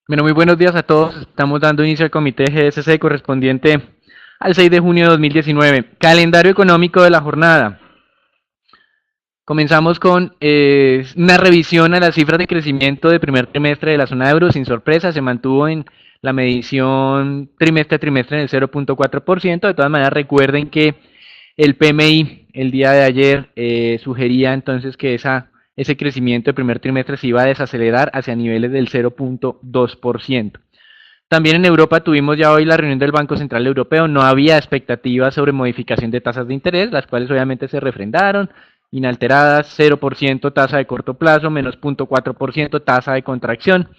Bueno, muy buenos días a todos. Estamos dando inicio al comité GSC correspondiente al 6 de junio de 2019. Calendario económico de la jornada. Comenzamos con una revisión a las cifras de crecimiento del primer trimestre de la zona euro. Sin sorpresa, se mantuvo en la medición trimestre a trimestre en el 0.4%. De todas maneras, recuerden que el PMI el día de ayer sugería entonces que ese crecimiento del primer trimestre se iba a desacelerar hacia niveles del 0.2%. También en Europa tuvimos ya hoy la reunión del Banco Central Europeo. No había expectativas sobre modificación de tasas de interés, las cuales obviamente se refrendaron, inalteradas, 0% tasa de corto plazo, menos 0.4% tasa de contracción.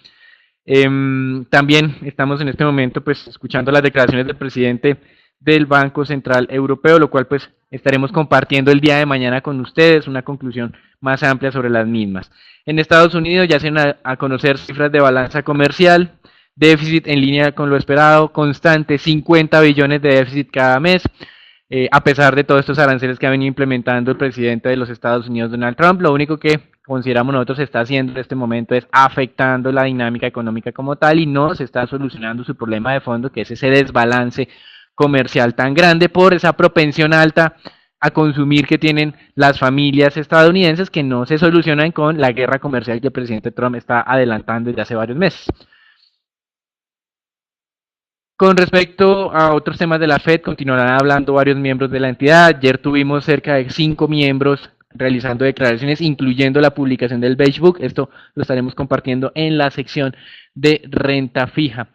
También estamos en este momento pues escuchando las declaraciones del presidente del Banco Central Europeo, lo cual pues estaremos compartiendo el día de mañana con ustedes una conclusión más amplia sobre las mismas. En Estados Unidos ya se van a conocer cifras de balanza comercial, déficit en línea con lo esperado, constante, 50 billones de déficit cada mes, a pesar de todos estos aranceles que ha venido implementando el presidente de los Estados Unidos, Donald Trump. Lo único que consideramos nosotros se está haciendo en este momento es afectando la dinámica económica como tal y no se está solucionando su problema de fondo, que es ese desbalance comercial tan grande por esa propensión alta a consumir que tienen las familias estadounidenses, que no se solucionan con la guerra comercial que el presidente Trump está adelantando desde hace varios meses. Con respecto a otros temas de la Fed, continuarán hablando varios miembros de la entidad. Ayer tuvimos cerca de 5 miembros realizando declaraciones, incluyendo la publicación del Beige Book. Esto lo estaremos compartiendo en la sección de renta fija.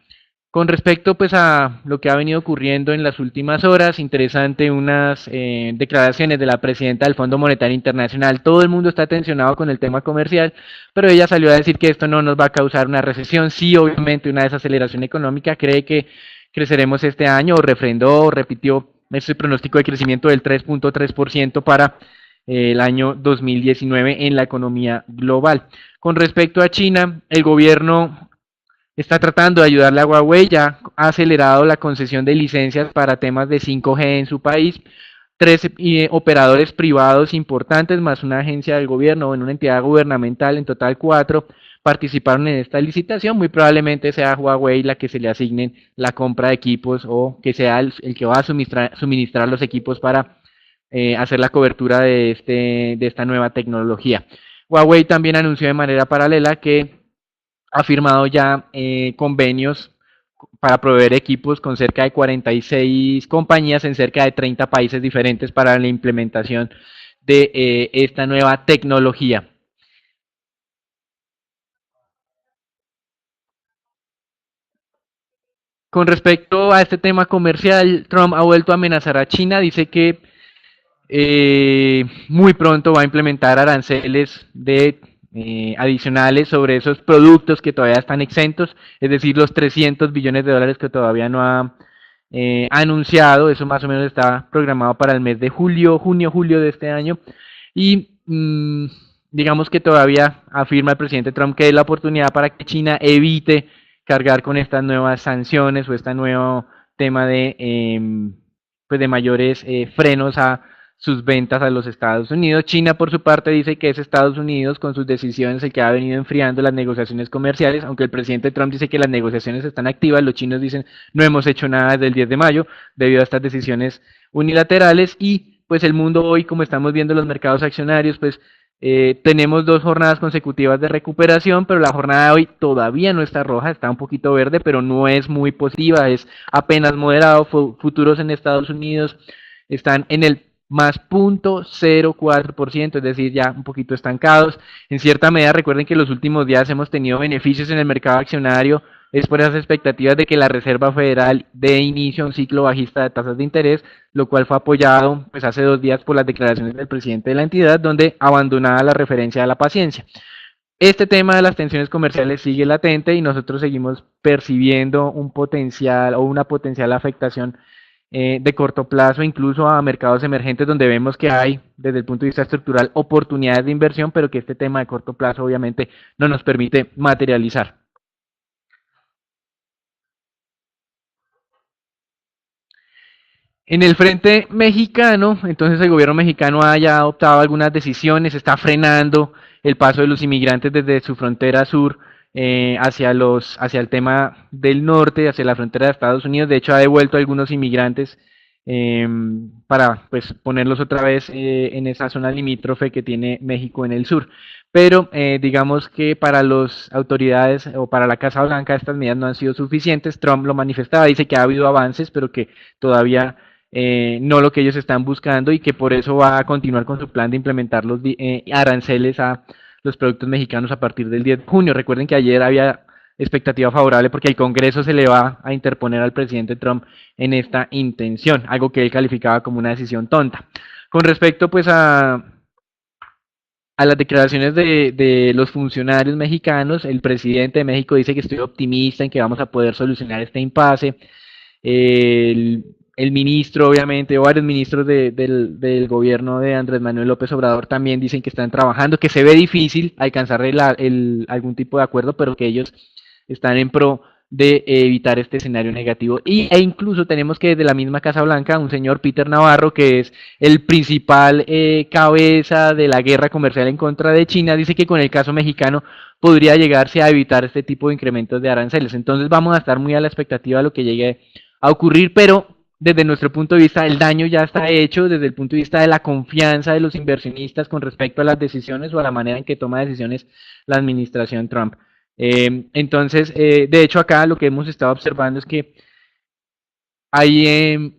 Con respecto pues a lo que ha venido ocurriendo en las últimas horas, interesante unas declaraciones de la presidenta del Fondo Monetario Internacional. Todo el mundo está tensionado con el tema comercial, pero ella salió a decir que esto no nos va a causar una recesión, sí obviamente una desaceleración económica. Cree que creceremos este año, o refrendó, o repitió ese pronóstico de crecimiento del 3.3% para el año 2019 en la economía global. Con respecto a China, el gobierno está tratando de ayudarle a Huawei, ya ha acelerado la concesión de licencias para temas de 5G en su país. 13 operadores privados importantes, más una agencia del gobierno o en una entidad gubernamental, en total 4, participaron en esta licitación. Muy probablemente sea Huawei la que se le asignen la compra de equipos o que sea el que va a suministrar los equipos para hacer la cobertura de esta nueva tecnología. Huawei también anunció de manera paralela que ha firmado ya convenios para proveer equipos con cerca de 46 compañías en cerca de 30 países diferentes para la implementación de esta nueva tecnología. Con respecto a este tema comercial, Trump ha vuelto a amenazar a China, dice que muy pronto va a implementar aranceles adicionales sobre esos productos que todavía están exentos, es decir, los 300 billones de dólares que todavía no ha anunciado. Eso más o menos está programado para el mes de julio de este año. Y digamos que todavía afirma el presidente Trump que es la oportunidad para que China evite cargar con estas nuevas sanciones o este nuevo tema pues de mayores frenos a sus ventas a los Estados Unidos. China, por su parte, dice que es Estados Unidos con sus decisiones el que ha venido enfriando las negociaciones comerciales. Aunque el presidente Trump dice que las negociaciones están activas, los chinos dicen no hemos hecho nada desde el 10 de mayo debido a estas decisiones unilaterales. Y pues el mundo hoy, como estamos viendo los mercados accionarios, pues tenemos 2 jornadas consecutivas de recuperación, pero la jornada de hoy todavía no está roja, está un poquito verde, pero no es muy positiva, es apenas moderado. Futuros en Estados Unidos están en el más 0.04%, es decir, ya un poquito estancados. En cierta medida, recuerden que en los últimos días hemos tenido beneficios en el mercado accionario, es por esas expectativas de que la Reserva Federal dé inicio a un ciclo bajista de tasas de interés, lo cual fue apoyado pues hace 2 días por las declaraciones del presidente de la entidad, donde abandonaba la referencia a la paciencia. Este tema de las tensiones comerciales sigue latente y nosotros seguimos percibiendo un potencial o una potencial afectación de corto plazo, incluso a mercados emergentes donde vemos que hay, desde el punto de vista estructural, oportunidades de inversión, pero que este tema de corto plazo obviamente no nos permite materializar. En el frente mexicano, entonces el gobierno mexicano haya adoptado algunas decisiones, está frenando el paso de los inmigrantes desde su frontera sur hacia el tema del norte, hacia la frontera de Estados Unidos. De hecho, ha devuelto a algunos inmigrantes para pues ponerlos otra vez en esa zona limítrofe que tiene México en el sur. Pero digamos que para las autoridades o para la Casa Blanca estas medidas no han sido suficientes. Trump lo manifestaba, dice que ha habido avances, pero que todavía no lo que ellos están buscando y que por eso va a continuar con su plan de implementar los aranceles a los productos mexicanos a partir del 10 de junio. Recuerden que ayer había expectativa favorable porque el Congreso se le va a interponer al presidente Trump en esta intención, algo que él calificaba como una decisión tonta. Con respecto pues a las declaraciones de los funcionarios mexicanos, el presidente de México dice que estoy optimista en que vamos a poder solucionar este impasse. El ministro, obviamente, o varios ministros del gobierno de Andrés Manuel López Obrador también dicen que están trabajando, que se ve difícil alcanzar algún tipo de acuerdo, pero que ellos están en pro de evitar este escenario negativo. E incluso tenemos que desde la misma Casa Blanca, un señor Peter Navarro, que es el principal cabeza de la guerra comercial en contra de China, dice que con el caso mexicano podría llegarse a evitar este tipo de incrementos de aranceles. Entonces vamos a estar muy a la expectativa de lo que llegue a ocurrir, pero desde nuestro punto de vista el daño ya está hecho, desde el punto de vista de la confianza de los inversionistas con respecto a las decisiones o a la manera en que toma decisiones la administración Trump. Entonces, de hecho acá lo que hemos estado observando es que hay,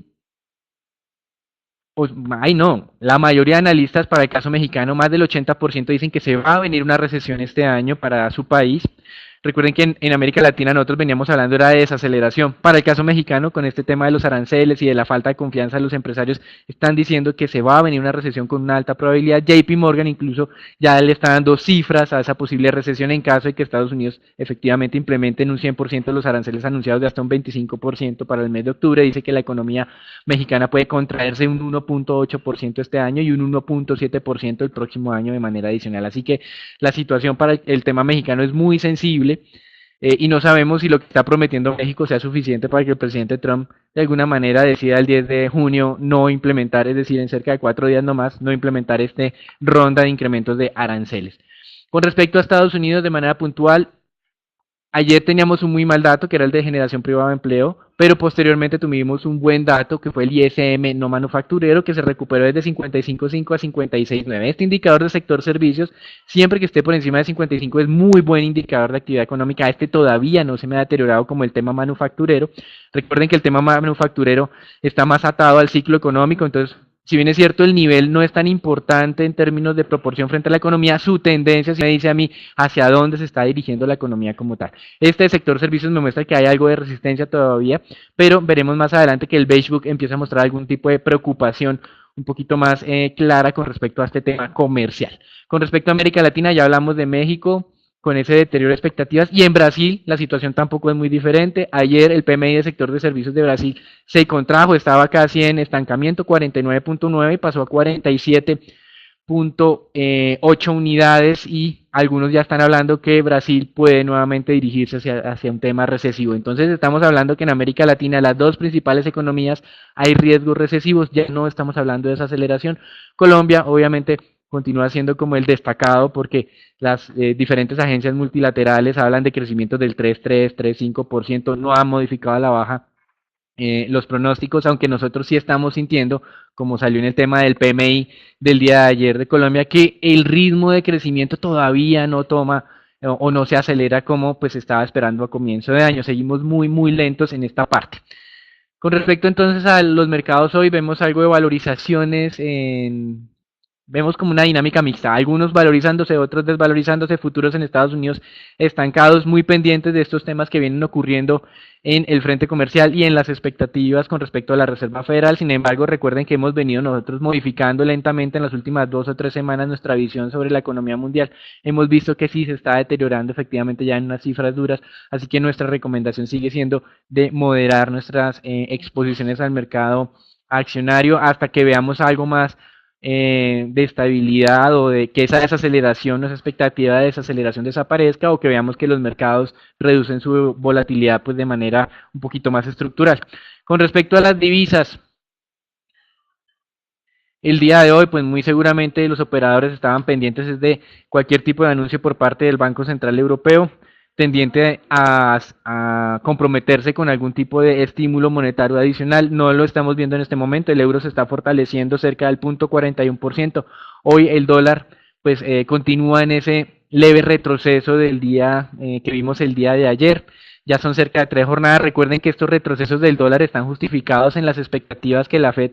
ay no, la mayoría de analistas para el caso mexicano, más del 80% dicen que se va a venir una recesión este año para su país. Recuerden que en América Latina nosotros veníamos hablando era de desaceleración. Para el caso mexicano, con este tema de los aranceles y de la falta de confianza de los empresarios, están diciendo que se va a venir una recesión con una alta probabilidad. JP Morgan incluso ya le está dando cifras a esa posible recesión en caso de que Estados Unidos efectivamente implementen un 100% de los aranceles anunciados de hasta un 25% para el mes de octubre. Dice que la economía mexicana puede contraerse un 1.8% este año y un 1.7% el próximo año de manera adicional. Así que la situación para el tema mexicano es muy sensible y no sabemos si lo que está prometiendo México sea suficiente para que el presidente Trump de alguna manera decida el 10 de junio no implementar, es decir, en cerca de 4 días nomás, no implementar este ronda de incrementos de aranceles. Con respecto a Estados Unidos, de manera puntual, ayer teníamos un muy mal dato, que era el de generación privada de empleo, pero posteriormente tuvimos un buen dato, que fue el ISM no manufacturero, que se recuperó desde 55.5 a 56.9. Este indicador del sector servicios, siempre que esté por encima de 55, es muy buen indicador de actividad económica. Este todavía no se me ha deteriorado como el tema manufacturero. Recuerden que el tema manufacturero está más atado al ciclo económico, entonces si bien es cierto, el nivel no es tan importante en términos de proporción frente a la economía, su tendencia sí me dice a mí hacia dónde se está dirigiendo la economía como tal. Este sector servicios me muestra que hay algo de resistencia todavía, pero veremos más adelante que el Beige Book empieza a mostrar algún tipo de preocupación un poquito más clara con respecto a este tema comercial. Con respecto a América Latina, ya hablamos de México, con ese deterioro de expectativas. Y en Brasil la situación tampoco es muy diferente. Ayer el PMI del sector de servicios de Brasil se contrajo, estaba casi en estancamiento, 49.9 y pasó a 47.8 unidades y algunos ya están hablando que Brasil puede nuevamente dirigirse hacia un tema recesivo. Entonces estamos hablando que en América Latina, las dos principales economías, hay riesgos recesivos, ya no estamos hablando de esa aceleración. Colombia, obviamente, continúa siendo como el destacado porque las diferentes agencias multilaterales hablan de crecimientos del 3,3, 3,5%, no han modificado a la baja los pronósticos, aunque nosotros sí estamos sintiendo, como salió en el tema del PMI del día de ayer de Colombia, que el ritmo de crecimiento todavía no toma o no se acelera como pues estaba esperando a comienzo de año. Seguimos muy lentos en esta parte. Con respecto entonces a los mercados hoy, vemos algo de valorizaciones vemos como una dinámica mixta, algunos valorizándose, otros desvalorizándose, futuros en Estados Unidos estancados, muy pendientes de estos temas que vienen ocurriendo en el frente comercial y en las expectativas con respecto a la Reserva Federal. Sin embargo, recuerden que hemos venido nosotros modificando lentamente en las últimas 2 o 3 semanas nuestra visión sobre la economía mundial. Hemos visto que sí se está deteriorando efectivamente ya en unas cifras duras, así que nuestra recomendación sigue siendo de moderar nuestras exposiciones al mercado accionario hasta que veamos algo más de estabilidad o de que esa desaceleración, esa expectativa de desaceleración desaparezca o que veamos que los mercados reducen su volatilidad pues de manera un poquito más estructural. Con respecto a las divisas, el día de hoy, pues muy seguramente los operadores estaban pendientes de cualquier tipo de anuncio por parte del Banco Central Europeo. tendiente a comprometerse con algún tipo de estímulo monetario adicional. No lo estamos viendo en este momento, el euro se está fortaleciendo cerca del 0.41%. Hoy el dólar pues continúa en ese leve retroceso del día que vimos el día de ayer. Ya son cerca de 3 jornadas. Recuerden que estos retrocesos del dólar están justificados en las expectativas que la Fed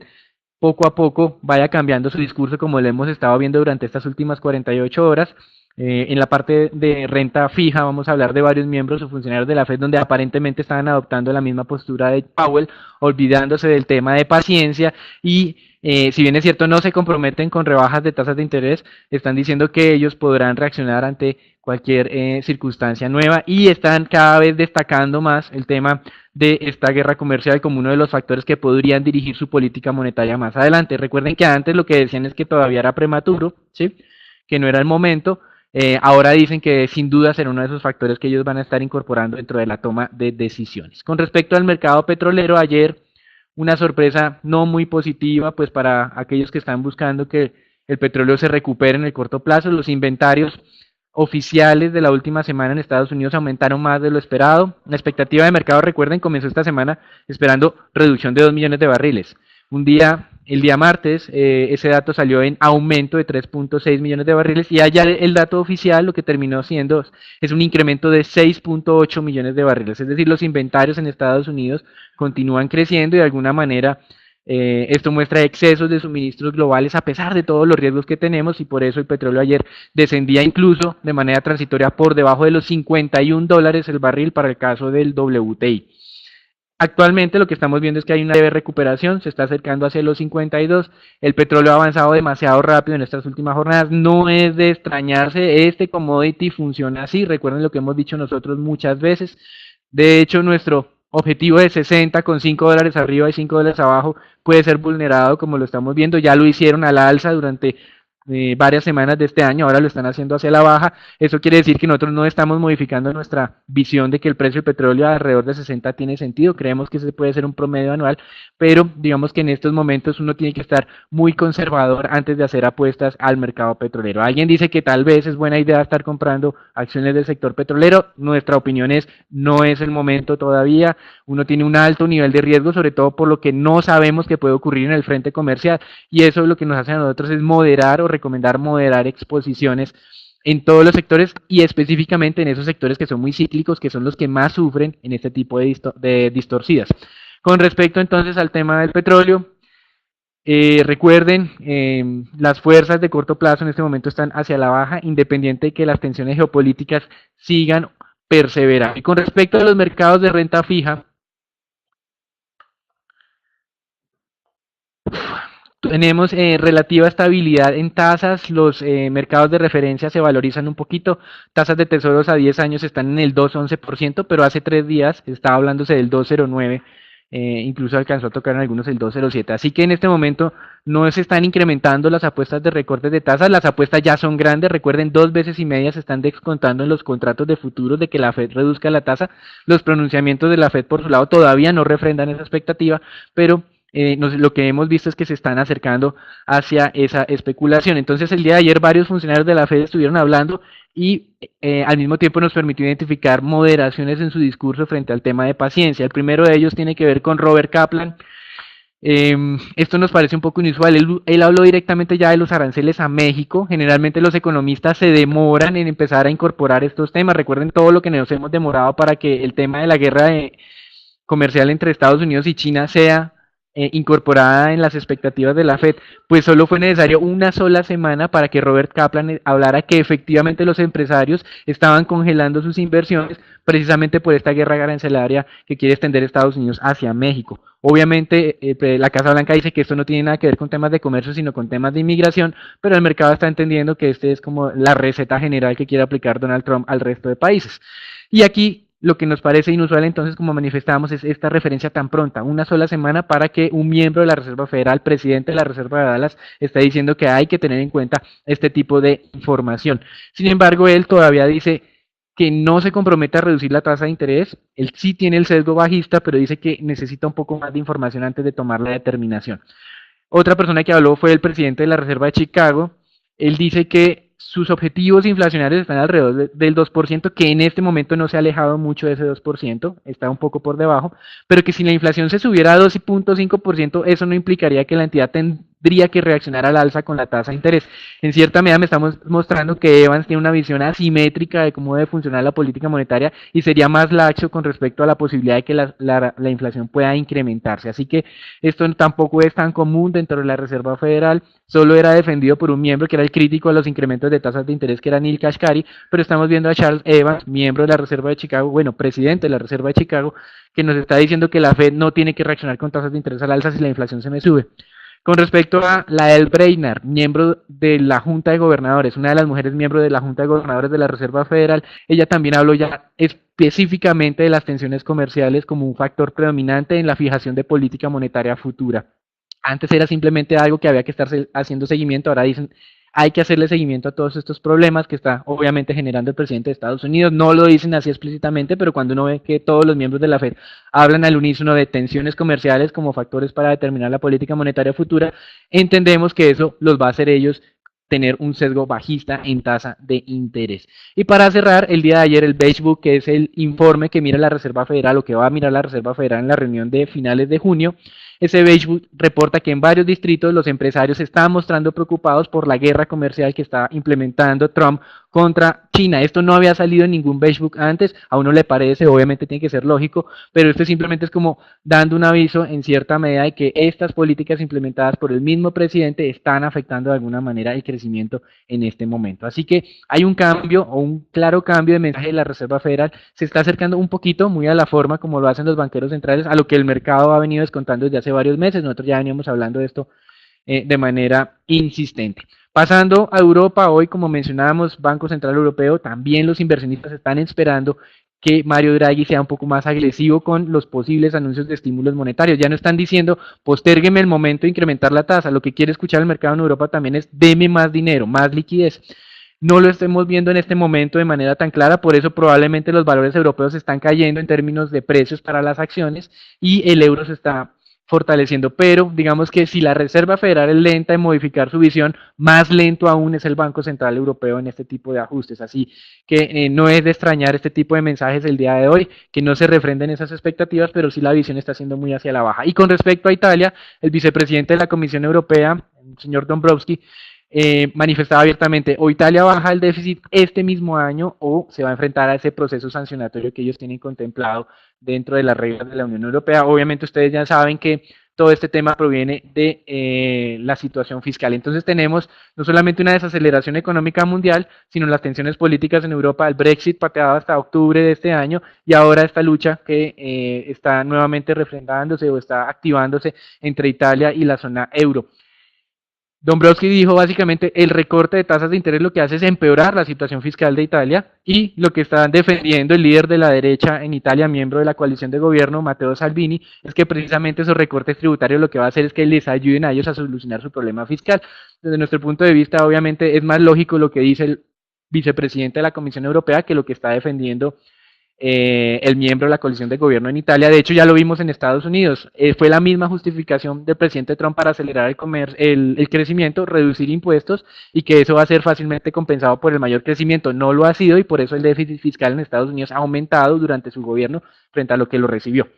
poco a poco vaya cambiando su discurso como lo hemos estado viendo durante estas últimas 48 horas. En la parte de renta fija vamos a hablar de varios miembros o funcionarios de la Fed donde aparentemente estaban adoptando la misma postura de Powell, olvidándose del tema de paciencia y si bien es cierto no se comprometen con rebajas de tasas de interés, están diciendo que ellos podrán reaccionar ante cualquier circunstancia nueva y están cada vez destacando más el tema de esta guerra comercial como uno de los factores que podrían dirigir su política monetaria más adelante. Recuerden que antes lo que decían es que todavía era prematuro, ¿sí? Que no era el momento. Ahora dicen que sin duda será uno de esos factores que ellos van a estar incorporando dentro de la toma de decisiones. Con respecto al mercado petrolero, ayer una sorpresa no muy positiva, pues para aquellos que están buscando que el petróleo se recupere en el corto plazo. Los inventarios oficiales de la última semana en Estados Unidos aumentaron más de lo esperado. La expectativa de mercado, recuerden, comenzó esta semana esperando reducción de 2 millones de barriles. El día martes, ese dato salió en aumento de 3.6 millones de barriles y allá el dato oficial lo que terminó siendo es un incremento de 6.8 millones de barriles. Es decir, los inventarios en Estados Unidos continúan creciendo y de alguna manera esto muestra excesos de suministros globales a pesar de todos los riesgos que tenemos y por eso el petróleo ayer descendía incluso de manera transitoria por debajo de los $51 el barril para el caso del WTI. Actualmente lo que estamos viendo es que hay una leve recuperación, se está acercando hacia los 52, el petróleo ha avanzado demasiado rápido en estas últimas jornadas, no es de extrañarse, este commodity funciona así, recuerden lo que hemos dicho nosotros muchas veces, de hecho nuestro objetivo de 60 con $5 arriba y $5 abajo puede ser vulnerado como lo estamos viendo, ya lo hicieron a la alza durante varias semanas de este año, ahora lo están haciendo hacia la baja. Eso quiere decir que nosotros no estamos modificando nuestra visión de que el precio del petróleo alrededor de 60 tiene sentido. Creemos que ese puede ser un promedio anual, pero digamos que en estos momentos uno tiene que estar muy conservador antes de hacer apuestas al mercado petrolero. Alguien dice que tal vez es buena idea estar comprando acciones del sector petrolero. Nuestra opinión es no es el momento todavía. Uno tiene un alto nivel de riesgo, sobre todo por lo que no sabemos que puede ocurrir en el frente comercial y eso lo que nos hace a nosotros es moderar o recomendar moderar exposiciones en todos los sectores y específicamente en esos sectores que son muy cíclicos, que son los que más sufren en este tipo de distorsidas. Con respecto entonces al tema del petróleo, recuerden, las fuerzas de corto plazo en este momento están hacia la baja, independiente de que las tensiones geopolíticas sigan perseverando. Y con respecto a los mercados de renta fija, tenemos relativa estabilidad en tasas, los mercados de referencia se valorizan un poquito, tasas de tesoros a 10 años están en el 2,11%, pero hace 3 días estaba hablándose del 2,09%, incluso alcanzó a tocar en algunos el 2,07%, así que en este momento no se están incrementando las apuestas de recortes de tasas, las apuestas ya son grandes, recuerden 2 veces y media se están descontando en los contratos de futuros de que la Fed reduzca la tasa, los pronunciamientos de la Fed por su lado todavía no refrendan esa expectativa, pero lo que hemos visto es que se están acercando hacia esa especulación. Entonces el día de ayer varios funcionarios de la Fed estuvieron hablando y al mismo tiempo nos permitió identificar moderaciones en su discurso frente al tema de paciencia. El primero de ellos tiene que ver con Robert Kaplan. Esto nos parece un poco inusual. Él habló directamente ya de los aranceles a México. Generalmente los economistas se demoran en empezar a incorporar estos temas. Recuerden todo lo que nos hemos demorado para que el tema de la guerra comercial entre Estados Unidos y China sea incorporada en las expectativas de la Fed, pues solo fue necesario una sola semana para que Robert Kaplan hablara que efectivamente los empresarios estaban congelando sus inversiones precisamente por esta guerra arancelaria que quiere extender Estados Unidos hacia México. Obviamente la Casa Blanca dice que esto no tiene nada que ver con temas de comercio, sino con temas de inmigración, pero el mercado está entendiendo que este es como la receta general que quiere aplicar Donald Trump al resto de países. Y aquí lo que nos parece inusual entonces, como manifestábamos, es esta referencia tan pronta, una sola semana para que un miembro de la Reserva Federal, presidente de la Reserva de Dallas, está diciendo que hay que tener en cuenta este tipo de información. Sin embargo, él todavía dice que no se compromete a reducir la tasa de interés, él sí tiene el sesgo bajista, pero dice que necesita un poco más de información antes de tomar la determinación. Otra persona que habló fue el presidente de la Reserva de Chicago, él dice que sus objetivos inflacionarios están alrededor del 2%, que en este momento no se ha alejado mucho de ese 2%, está un poco por debajo, pero que si la inflación se subiera a 2.5%, eso no implicaría que la entidad tendría que reaccionar al alza con la tasa de interés. En cierta medida me estamos mostrando que Evans tiene una visión asimétrica de cómo debe funcionar la política monetaria y sería más laxo con respecto a la posibilidad de que la inflación pueda incrementarse. Así que esto tampoco es tan común dentro de la Reserva Federal, solo era defendido por un miembro que era el crítico de los incrementos de tasas de interés, que era Neil Kashkari, pero estamos viendo a Charles Evans, miembro de la Reserva de Chicago, bueno, presidente de la Reserva de Chicago, que nos está diciendo que la Fed no tiene que reaccionar con tasas de interés al alza si la inflación se me sube. Con respecto a Lael Brainard, miembro de la Junta de Gobernadores, una de las mujeres miembro de la Junta de Gobernadores de la Reserva Federal, ella también habló ya específicamente de las tensiones comerciales como un factor predominante en la fijación de política monetaria futura. Antes era simplemente algo que había que estar haciendo seguimiento, ahora dicen hay que hacerle seguimiento a todos estos problemas que está obviamente generando el presidente de Estados Unidos. No lo dicen así explícitamente, pero cuando uno ve que todos los miembros de la Fed hablan al unísono de tensiones comerciales como factores para determinar la política monetaria futura, entendemos que eso los va a hacer ellos tener un sesgo bajista en tasa de interés. Y para cerrar, el día de ayer el Beige Book, que es el informe que mira la Reserva Federal o que va a mirar la Reserva Federal en la reunión de finales de junio, ese Beige Book reporta que en varios distritos los empresarios se están mostrando preocupados por la guerra comercial que está implementando Trump contra China. Esto no había salido en ningún Beige Book antes, a uno le parece, obviamente tiene que ser lógico, pero esto simplemente es como dando un aviso en cierta medida de que estas políticas implementadas por el mismo presidente están afectando de alguna manera el crecimiento en este momento. Así que hay un cambio o un claro cambio de mensaje de la Reserva Federal, se está acercando un poquito, muy a la forma como lo hacen los banqueros centrales, a lo que el mercado ha venido descontando desde hace varios meses. Nosotros ya veníamos hablando de esto de manera insistente. Pasando a Europa, hoy como mencionábamos, Banco Central Europeo, también los inversionistas están esperando que Mario Draghi sea un poco más agresivo con los posibles anuncios de estímulos monetarios. Ya no están diciendo, postérgueme el momento de incrementar la tasa. Lo que quiere escuchar el mercado en Europa también es, deme más dinero, más liquidez. No lo estemos viendo en este momento de manera tan clara, por eso probablemente los valores europeos están cayendo en términos de precios para las acciones y el euro se está fortaleciendo, pero digamos que si la Reserva Federal es lenta en modificar su visión, más lento aún es el Banco Central Europeo en este tipo de ajustes, así que no es de extrañar este tipo de mensajes el día de hoy, que no se refrenden esas expectativas, pero sí la visión está siendo muy hacia la baja. Y con respecto a Italia, el vicepresidente de la Comisión Europea, el señor Dombrovskis, manifestaba abiertamente, o Italia baja el déficit este mismo año o se va a enfrentar a ese proceso sancionatorio que ellos tienen contemplado dentro de las reglas de la Unión Europea. Obviamente ustedes ya saben que todo este tema proviene de la situación fiscal. Entonces tenemos no solamente una desaceleración económica mundial, sino las tensiones políticas en Europa, el Brexit pateado hasta octubre de este año y ahora esta lucha que está nuevamente refrendándose o está activándose entre Italia y la zona euro. Dombrovskis dijo básicamente el recorte de tasas de interés lo que hace es empeorar la situación fiscal de Italia y lo que está defendiendo el líder de la derecha en Italia, miembro de la coalición de gobierno, Matteo Salvini, es que precisamente esos recortes tributarios lo que va a hacer es que les ayuden a ellos a solucionar su problema fiscal. Desde nuestro punto de vista, obviamente es más lógico lo que dice el vicepresidente de la Comisión Europea que lo que está defendiendo el miembro de la coalición de gobierno en Italia. De hecho, ya lo vimos en Estados Unidos. Fue la misma justificación del presidente Trump para acelerar el crecimiento, reducir impuestos y que eso va a ser fácilmente compensado por el mayor crecimiento. No lo ha sido y por eso el déficit fiscal en Estados Unidos ha aumentado durante su gobierno frente a lo que lo recibió.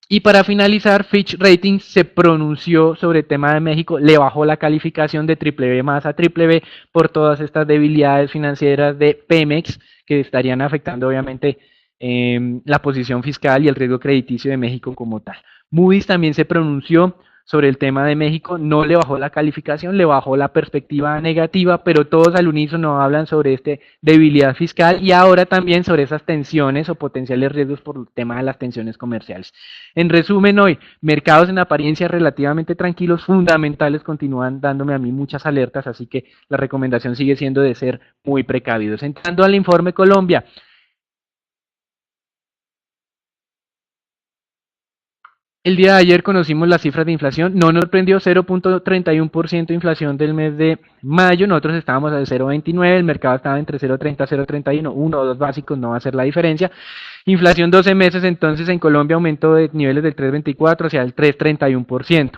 Y para finalizar, Fitch Ratings se pronunció sobre el tema de México, le bajó la calificación de BBB más a BBB por todas estas debilidades financieras de Pemex que estarían afectando obviamente la posición fiscal y el riesgo crediticio de México como tal. Moody's también se pronunció sobre el tema de México, no le bajó la calificación, le bajó la perspectiva negativa, pero todos al unísono hablan sobre esta debilidad fiscal y ahora también sobre esas tensiones o potenciales riesgos por el tema de las tensiones comerciales. En resumen, hoy, mercados en apariencia relativamente tranquilos, fundamentales continúan dándome a mí muchas alertas, así que la recomendación sigue siendo de ser muy precavidos. Entrando al informe Colombia, el día de ayer conocimos las cifras de inflación, no nos sorprendió 0.31% de inflación del mes de mayo, nosotros estábamos a 0.29, el mercado estaba entre 0.30 y 0.31, uno o dos básicos no va a ser la diferencia. Inflación 12 meses entonces en Colombia aumentó de niveles del 3.24 hacia el 3.31%.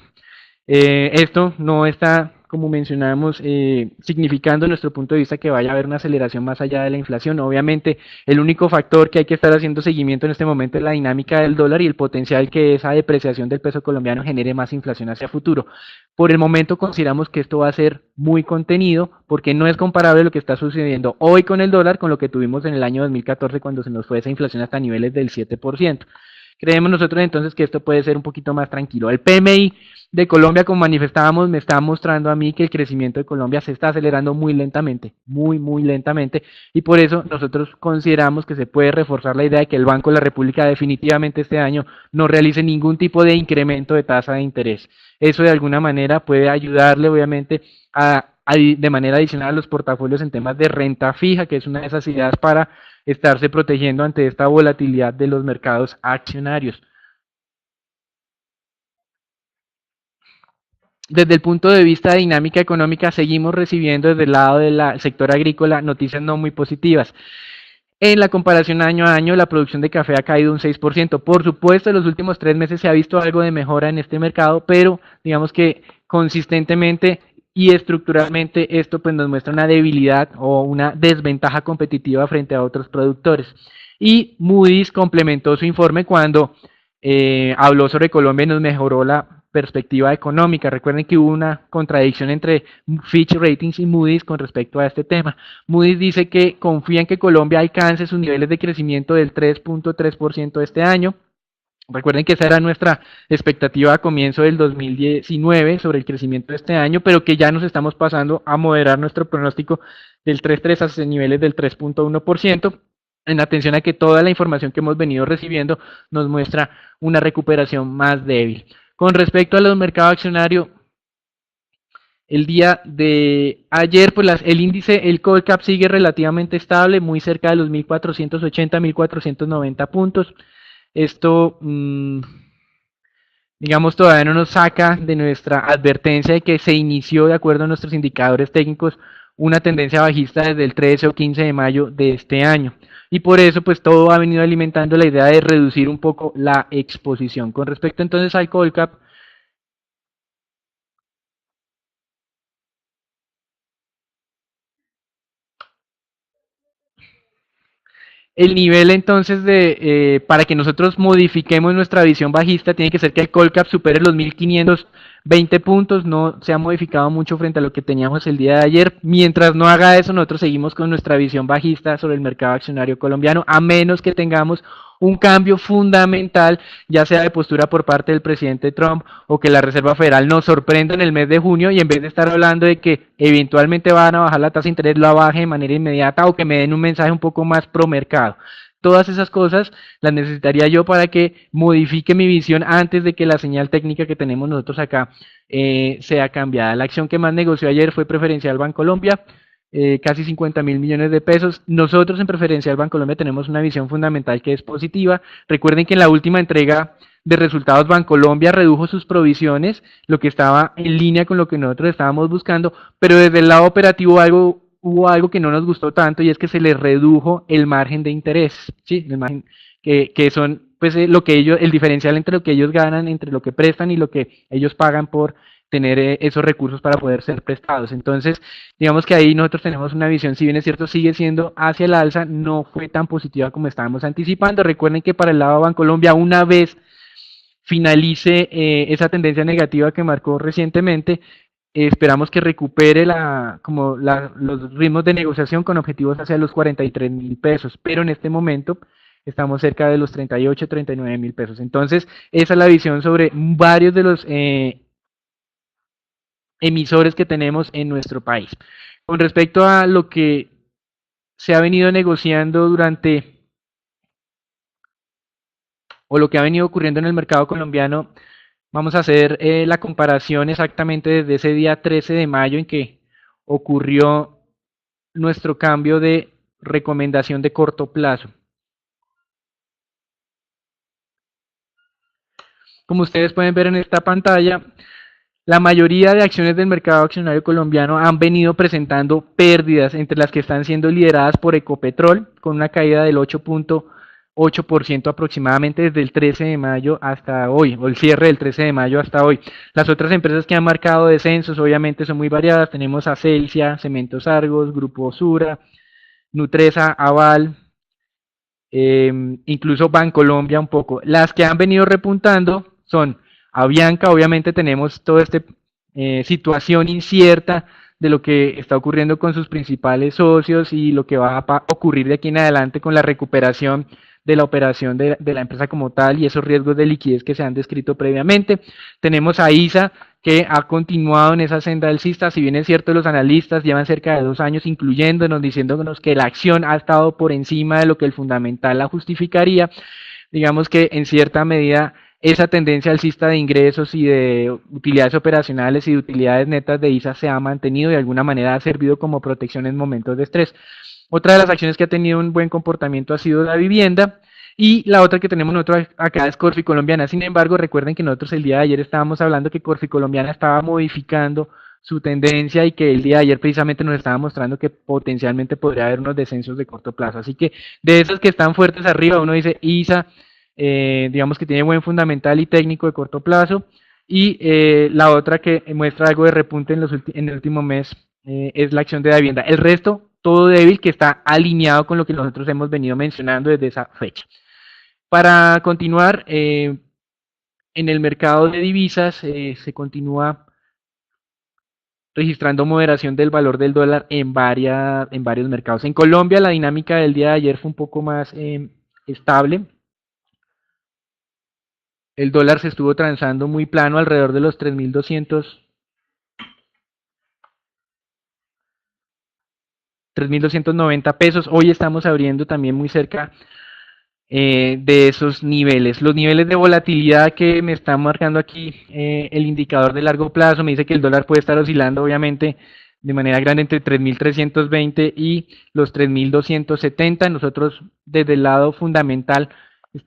Esto no está como mencionamos, significando desde nuestro punto de vista que vaya a haber una aceleración más allá de la inflación. Obviamente, el único factor que hay que estar haciendo seguimiento en este momento es la dinámica del dólar y el potencial que esa depreciación del peso colombiano genere más inflación hacia futuro. Por el momento consideramos que esto va a ser muy contenido porque no es comparable lo que está sucediendo hoy con el dólar con lo que tuvimos en el año 2014 cuando se nos fue esa inflación hasta niveles del 7%. Creemos nosotros entonces que esto puede ser un poquito más tranquilo. El PMI de Colombia, como manifestábamos, me está mostrando a mí que el crecimiento de Colombia se está acelerando muy lentamente, muy lentamente, y por eso nosotros consideramos que se puede reforzar la idea de que el Banco de la República definitivamente este año no realice ningún tipo de incremento de tasa de interés. Eso de alguna manera puede ayudarle, obviamente, de manera adicional a los portafolios en temas de renta fija, que es una de esas ideas para estarse protegiendo ante esta volatilidad de los mercados accionarios. Desde el punto de vista de dinámica económica, seguimos recibiendo desde el lado del sector agrícola noticias no muy positivas. En la comparación año a año, la producción de café ha caído un 6%. Por supuesto, en los últimos 3 meses se ha visto algo de mejora en este mercado, pero digamos que consistentemente y estructuralmente esto pues nos muestra una debilidad o una desventaja competitiva frente a otros productores. Y Moody's complementó su informe cuando habló sobre Colombia y nos mejoró la perspectiva económica. Recuerden que hubo una contradicción entre Fitch Ratings y Moody's con respecto a este tema. Moody's dice que confía en que Colombia alcance sus niveles de crecimiento del 3.3% este año. Recuerden que esa era nuestra expectativa a comienzo del 2019 sobre el crecimiento de este año, pero que ya nos estamos pasando a moderar nuestro pronóstico del 3.3 hacia niveles del 3.1%, en atención a que toda la información que hemos venido recibiendo nos muestra una recuperación más débil. Con respecto a los mercados accionarios, el día de ayer, pues el índice, el Colcap sigue relativamente estable, muy cerca de los 1480, 1490 puntos. Esto, digamos, todavía no nos saca de nuestra advertencia de que se inició, de acuerdo a nuestros indicadores técnicos, una tendencia bajista desde el 13 o 15 de mayo de este año. Y por eso, pues todo ha venido alimentando la idea de reducir un poco la exposición. Con respecto entonces al Colcap, el nivel entonces para que nosotros modifiquemos nuestra visión bajista tiene que ser que el Colcap supere los 1520 puntos, no se ha modificado mucho frente a lo que teníamos el día de ayer. Mientras no haga eso, nosotros seguimos con nuestra visión bajista sobre el mercado accionario colombiano, a menos que tengamos un cambio fundamental, ya sea de postura por parte del presidente Trump o que la Reserva Federal nos sorprenda en el mes de junio y en vez de estar hablando de que eventualmente van a bajar la tasa de interés, la baje de manera inmediata o que me den un mensaje un poco más pro mercado. Todas esas cosas las necesitaría yo para que modifique mi visión antes de que la señal técnica que tenemos nosotros acá sea cambiada. La acción que más negoció ayer fue Preferencial Bancolombia, casi 50.000 millones de pesos. Nosotros en Preferencial Bancolombia tenemos una visión fundamental que es positiva. Recuerden que en la última entrega de resultados Bancolombia redujo sus provisiones, lo que estaba en línea con lo que nosotros estábamos buscando, pero desde el lado operativo hubo algo que no nos gustó tanto y es que se les redujo el margen de interés, ¿sí? El margen que son pues lo que ellos, el diferencial entre lo que ellos ganan, entre lo que prestan y lo que ellos pagan por tener esos recursos para poder ser prestados. Entonces, digamos que ahí nosotros tenemos una visión, si bien es cierto, sigue siendo hacia el alza, no fue tan positiva como estábamos anticipando. Recuerden que para el lado de Bancolombia, una vez finalice esa tendencia negativa que marcó recientemente, esperamos que recupere los ritmos de negociación con objetivos hacia los 43.000 pesos, pero en este momento estamos cerca de los 38, 39.000 pesos. Entonces, esa es la visión sobre varios de los emisores que tenemos en nuestro país. Con respecto a lo que se ha venido negociando o lo que ha venido ocurriendo en el mercado colombiano, vamos a hacer la comparación exactamente desde ese día 13 de mayo en que ocurrió nuestro cambio de recomendación de corto plazo. Como ustedes pueden ver en esta pantalla, la mayoría de acciones del mercado accionario colombiano han venido presentando pérdidas, entre las que están siendo lideradas por Ecopetrol, con una caída del 8% aproximadamente desde el 13 de mayo hasta hoy, o el cierre del 13 de mayo hasta hoy. Las otras empresas que han marcado descensos obviamente son muy variadas. Tenemos a Celsia, Cementos Argos, Grupo Sura, Nutresa, Aval, incluso Bancolombia un poco. Las que han venido repuntando son Avianca, obviamente tenemos toda esta situación incierta de lo que está ocurriendo con sus principales socios y lo que va a ocurrir de aquí en adelante con la recuperación de la operación de la empresa como tal y esos riesgos de liquidez que se han descrito previamente. Tenemos a ISA, que ha continuado en esa senda alcista, si bien es cierto los analistas llevan cerca de 2 años incluyéndonos, diciéndonos que la acción ha estado por encima de lo que el fundamental la justificaría, digamos que en cierta medida esa tendencia alcista de ingresos y de utilidades operacionales y de utilidades netas de ISA se ha mantenido y de alguna manera ha servido como protección en momentos de estrés. Otra de las acciones que ha tenido un buen comportamiento ha sido la vivienda. Y la otra que tenemos nosotros acá es Corfi Colombiana. Sin embargo, recuerden que nosotros el día de ayer estábamos hablando que Corfi Colombiana estaba modificando su tendencia y que el día de ayer precisamente nos estaba mostrando que potencialmente podría haber unos descensos de corto plazo. Así que de esas que están fuertes arriba, uno dice ISA, digamos que tiene buen fundamental y técnico de corto plazo. Y la otra que muestra algo de repunte en el último mes es la acción de la vivienda. El resto, todo débil, que está alineado con lo que nosotros hemos venido mencionando desde esa fecha. Para continuar, en el mercado de divisas se continúa registrando moderación del valor del dólar en varios mercados. En Colombia la dinámica del día de ayer fue un poco más estable. El dólar se estuvo transando muy plano alrededor de los 3.290 pesos. Hoy estamos abriendo también muy cerca de esos niveles. Los niveles de volatilidad que me está marcando aquí el indicador de largo plazo me dice que el dólar puede estar oscilando obviamente de manera grande entre 3.320 y los 3.270. Nosotros desde el lado fundamental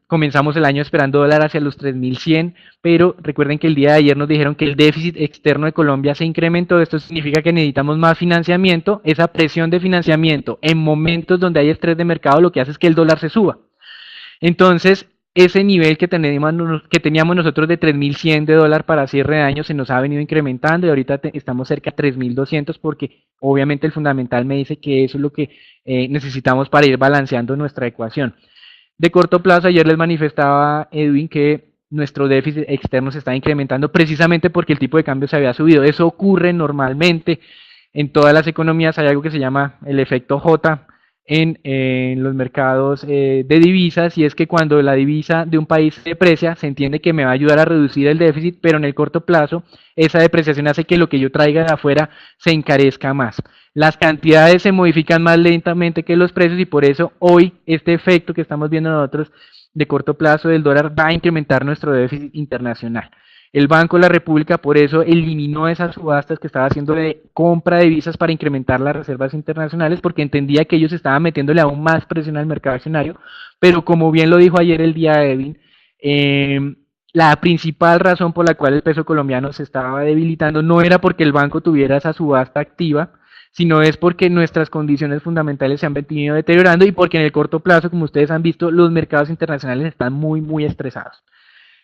comenzamos el año esperando dólar hacia los 3.100, pero recuerden que el día de ayer nos dijeron que el déficit externo de Colombia se incrementó. Esto significa que necesitamos más financiamiento. Esa presión de financiamiento en momentos donde hay estrés de mercado lo que hace es que el dólar se suba. Entonces, ese nivel que teníamos nosotros de 3.100 de dólar para cierre de año se nos ha venido incrementando y ahorita estamos cerca de 3.200 porque obviamente el fundamental me dice que eso es lo que necesitamos para ir balanceando nuestra ecuación. De corto plazo, ayer les manifestaba Edwin que nuestro déficit externo se está incrementando precisamente porque el tipo de cambio se había subido. Eso ocurre normalmente en todas las economías. Hay algo que se llama el efecto J en los mercados de divisas, y es que cuando la divisa de un país se deprecia, se entiende que me va a ayudar a reducir el déficit, pero en el corto plazo esa depreciación hace que lo que yo traiga de afuera se encarezca más. Las cantidades se modifican más lentamente que los precios y por eso hoy este efecto que estamos viendo nosotros de corto plazo del dólar va a incrementar nuestro déficit internacional. El Banco de la República por eso eliminó esas subastas que estaba haciendo de compra de divisas para incrementar las reservas internacionales, porque entendía que ellos estaban metiéndole aún más presión al mercado accionario, pero como bien lo dijo ayer el día de Edwin, la principal razón por la cual el peso colombiano se estaba debilitando no era porque el banco tuviera esa subasta activa, sino es porque nuestras condiciones fundamentales se han venido deteriorando y porque en el corto plazo, como ustedes han visto, los mercados internacionales están muy estresados.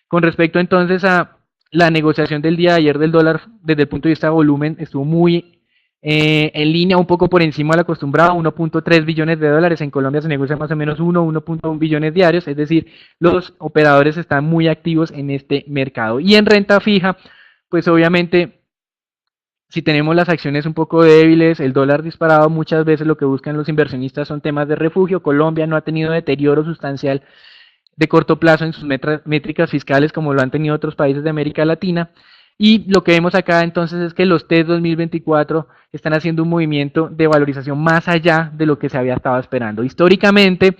Con respecto entonces a la negociación del día de ayer del dólar, desde el punto de vista de volumen, estuvo muy en línea, un poco por encima de lo acostumbrado, 1.3 billones de dólares. En Colombia se negocia más o menos 1.1 billones diarios, es decir, los operadores están muy activos en este mercado. Y en renta fija, pues obviamente, si tenemos las acciones un poco débiles, el dólar disparado, muchas veces lo que buscan los inversionistas son temas de refugio. Colombia no ha tenido deterioro sustancial de corto plazo en sus métricas fiscales como lo han tenido otros países de América Latina. Y lo que vemos acá entonces es que los TES 2024 están haciendo un movimiento de valorización más allá de lo que se había estado esperando. Históricamente,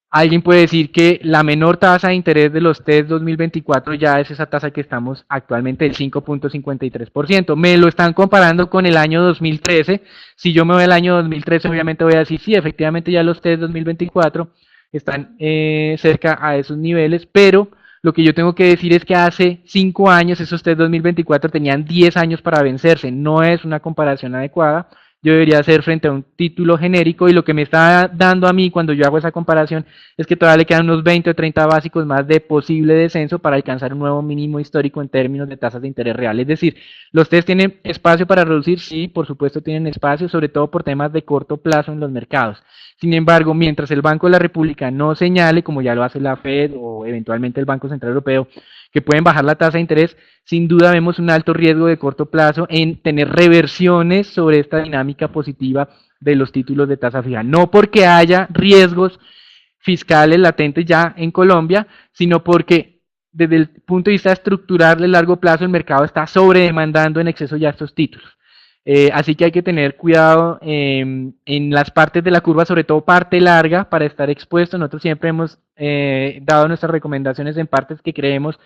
alguien puede decir que la menor tasa de interés de los TES 2024 ya es esa tasa que estamos actualmente, el 5.53%. Me lo están comparando con el año 2013. Si yo me voy al año 2013, obviamente voy a decir, sí, efectivamente ya los TES 2024 están cerca a esos niveles, pero lo que yo tengo que decir es que hace 5 años esos test 2024 tenían 10 años para vencerse. No es una comparación adecuada. yo debería hacer frente a un título genérico, y lo que me está dando a mí cuando yo hago esa comparación es que todavía le quedan unos 20 o 30 básicos más de posible descenso para alcanzar un nuevo mínimo histórico en términos de tasas de interés real. Es decir, los test tienen espacio para reducir, sí, por supuesto tienen espacio, sobre todo por temas de corto plazo en los mercados. Sin embargo, mientras el Banco de la República no señale, como ya lo hace la Fed o eventualmente el Banco Central Europeo, que pueden bajar la tasa de interés, sin duda vemos un alto riesgo de corto plazo en tener reversiones sobre esta dinámica positiva de los títulos de tasa fija. No porque haya riesgos fiscales latentes ya en Colombia, sino porque desde el punto de vista estructural de largo plazo el mercado está sobredemandando en exceso ya estos títulos. Así que hay que tener cuidado en las partes de la curva, sobre todo parte larga, para estar expuesto. Nosotros siempre hemos dado nuestras recomendaciones en partes que creemos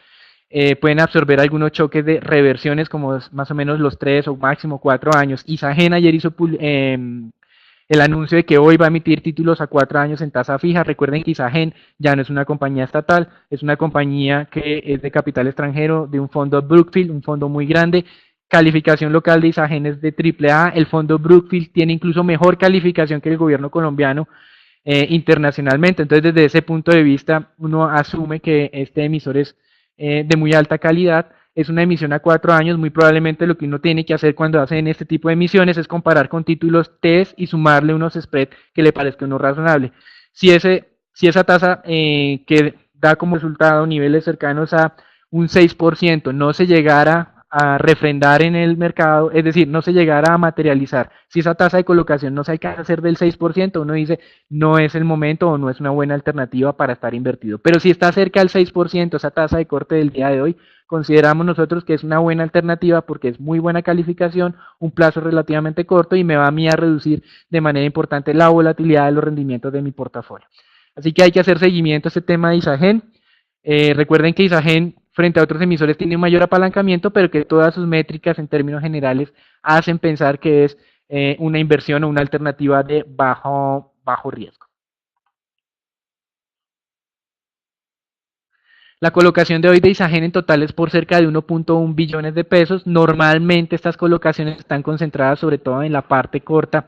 pueden absorber algunos choques de reversiones, como más o menos los 3 o máximo 4 años. Isagen ayer hizo el anuncio de que hoy va a emitir títulos a 4 años en tasa fija. Recuerden que Isagen ya no es una compañía estatal, es una compañía que es de capital extranjero, de un fondo Brookfield, un fondo muy grande. Calificación local de Isagen es de AAA. El fondo Brookfield tiene incluso mejor calificación que el gobierno colombiano internacionalmente. Entonces, desde ese punto de vista, uno asume que este emisor es de muy alta calidad. Es una emisión a 4 años. Muy probablemente lo que uno tiene que hacer cuando hacen este tipo de emisiones es comparar con títulos TES y sumarle unos spreads que le parezca uno razonable. Si esa tasa que da como resultado niveles cercanos a un 6% no se llegara a refrendar en el mercado, es decir, no se llegara a materializar, si esa tasa de colocación no se alcanza a hacer del 6%, uno dice, no es el momento o no es una buena alternativa para estar invertido. Pero si está cerca del 6%, esa tasa de corte del día de hoy, consideramos nosotros que es una buena alternativa porque es muy buena calificación, un plazo relativamente corto y me va a mí a reducir de manera importante la volatilidad de los rendimientos de mi portafolio. Así que hay que hacer seguimiento a este tema de Isagen. Recuerden que Isagen frente a otros emisores tiene un mayor apalancamiento, pero que todas sus métricas en términos generales hacen pensar que es una inversión o una alternativa de bajo riesgo. La colocación de hoy de Isagen en total es por cerca de 1.1 billones de pesos. Normalmente estas colocaciones están concentradas sobre todo en la parte corta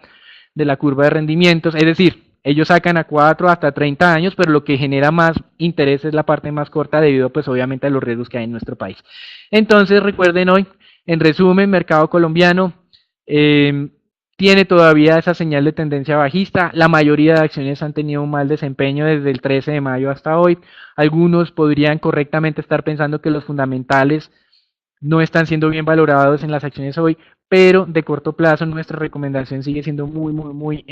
de la curva de rendimientos, es decir, ellos sacan a 4 hasta 30 años, pero lo que genera más interés es la parte más corta debido pues obviamente a los riesgos que hay en nuestro país. Entonces recuerden hoy, en resumen, mercado colombiano tiene todavía esa señal de tendencia bajista. La mayoría de acciones han tenido un mal desempeño desde el 13 de mayo hasta hoy. Algunos podrían correctamente estar pensando que los fundamentales no están siendo bien valorados en las acciones hoy, pero de corto plazo nuestra recomendación sigue siendo muy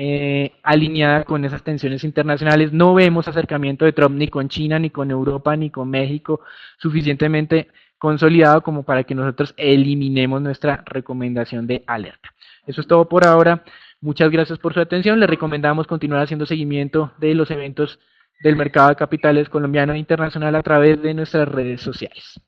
alineada con esas tensiones internacionales. No vemos acercamiento de Trump ni con China, ni con Europa, ni con México suficientemente consolidado como para que nosotros eliminemos nuestra recomendación de alerta. Eso es todo por ahora. Muchas gracias por su atención. Les recomendamos continuar haciendo seguimiento de los eventos del mercado de capitales colombiano e internacional a través de nuestras redes sociales.